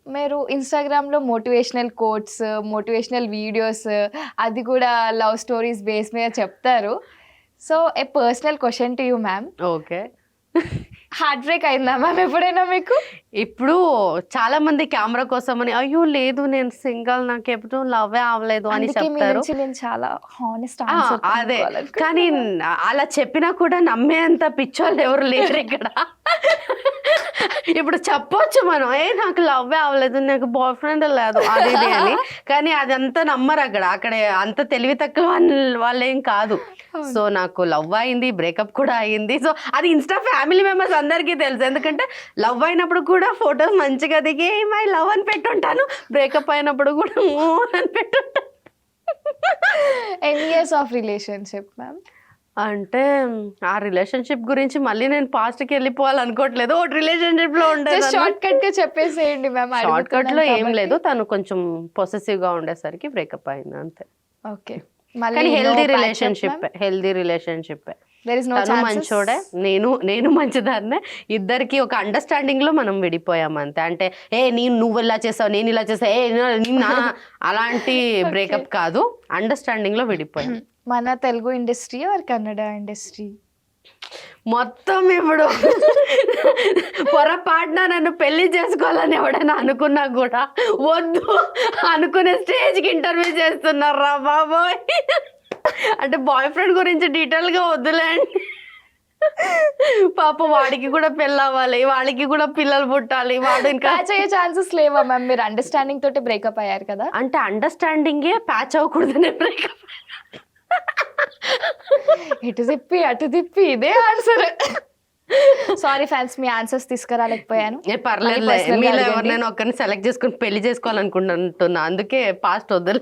మీరు ఇన్‌స్టాగ్రామ్‌లో motivational quotes, motivational videos అది కూడా లవ్ స్టోరీస్ బేస్ మీద చెప్తారు. So, A personal question to you ma'am. Okay. Heart break అయిందా మ్యామ్ ఎప్పుడైనా మీకు? ఇప్పుడు చాలా మంది కెమెరా కోసమని అయ్యో లేదు నేను సింగిల్ నాకు ఎప్పుడు లవ్వే అవ్వలేదు అని అందుకే మీ చెప్తారు. నుంచి నేను చాలా హానెస్ట్ ఆ, ఆన్సర్ అదే కనుక్కోవాలనుకుంటున్నా. కానీ అలా చెప్పినా కూడా నమ్మేంత పిచ్చోళ్ళు ఎవరు లేరు ఇక్కడ. ఇప్పుడు చెప్పొచ్చు మనం నాకు లవ్వే అవ్వలేదు నాకు బాయ్ ఫ్రెండ్ లేదు అది ఇది అని, కానీ అదంతా నమ్మరు అక్కడ. అక్కడ అంత తెలివి తక్కువ వాళ్ళేం కాదు. సో నాకు లవ్ అయింది, బ్రేకప్ కూడా అయింది. సో అది ఇన్స్టా ఫ్యామిలీ మెంబర్స్ అందరికీ తెలుసు. ఎందుకంటే లవ్ అయినప్పుడు కూడా ఫొటోస్ మంచిగా దిగి మై లవ్ అని పెట్టుంటాను, బ్రేకప్ అయినప్పుడు కూడా అని పెట్టుంటాను. ఎన్ని ఇయర్స్ ఆఫ్ రిలేషన్‌షిప్ మ్యామ్? అంటే ఆ రిలేషన్షిప్ గురించి మళ్ళీ నేను పాస్ట్కి వెళ్ళిపోవాలనుకోవట్లేదు. ఒకటి రిలేషన్షిప్ లో ఉండే జస్ట్ షార్ట్ కట్‌గా చెప్పేసేయండి మ్యామ్. షార్ట్ కట్ లో ఏం అడుగుతున్నాను లేదు, కాబట్టి. తను కొంచెం పొసెసివ్ గా ఉండేసరికి బ్రేకప్ అయింది అంతే. ఓకే. కానీ మళ్ళీ healthy no relationship, patch up healthy relationship. There is no తను ఛాన్సెస్. మంచోడే, నేను మంచిదాన్నే. ఇద్దరికి ఒక అండర్స్టాండింగ్ లో మనం విడిపోయాం అంతే. అంటే నువ్వు ఇలా చేసావు నేను ఇలా చేసా అలాంటి బ్రేకప్ కాదు, అండర్స్టాండింగ్ లో విడిపోయాం. మన Telugu industry or Kannada industry? మొత్తం ఇప్పుడు పొరపాటున నన్ను పెళ్లి చేసుకోవాలని ఎవడైనా అనుకున్నా కూడా వద్దు అనుకునే స్టేజ్కి ఇంటర్వ్యూ చేస్తున్నారా బాబోయ్. అంటే బాయ్ ఫ్రెండ్ గురించి డీటెయిల్గా వద్దులేండి. పాప వాడికి కూడా పెళ్ళి అవ్వాలి, వాడికి కూడా పిల్లలు పుట్టాలి, వాడు ఇంకా ప్యాచ్ అయ్యే ఛాన్సెస్ లేవా మ్యామ్? మీరు అండర్స్టాండింగ్ తోటి బ్రేకప్ అయ్యారు కదా. అంటే అండర్స్టాండింగే ప్యాచ్ అవ్వకూడదనే బ్రేకప్. ఇటు తిప్పి అటు తిప్పి ఇదే ఆన్సర్. సారీ ఫ్యాన్స్, మీ ఆన్సర్స్ తీసుకురాలేకపోయాను. పర్లేదు, personal గా మీలో అడగండి. ఎవరినైనా ఒక్కరిని సెలెక్ట్ చేసుకుని పెళ్లి చేసుకోవాలనుకుంటున్నా, అందుకే పాస్ట్ వద్దు.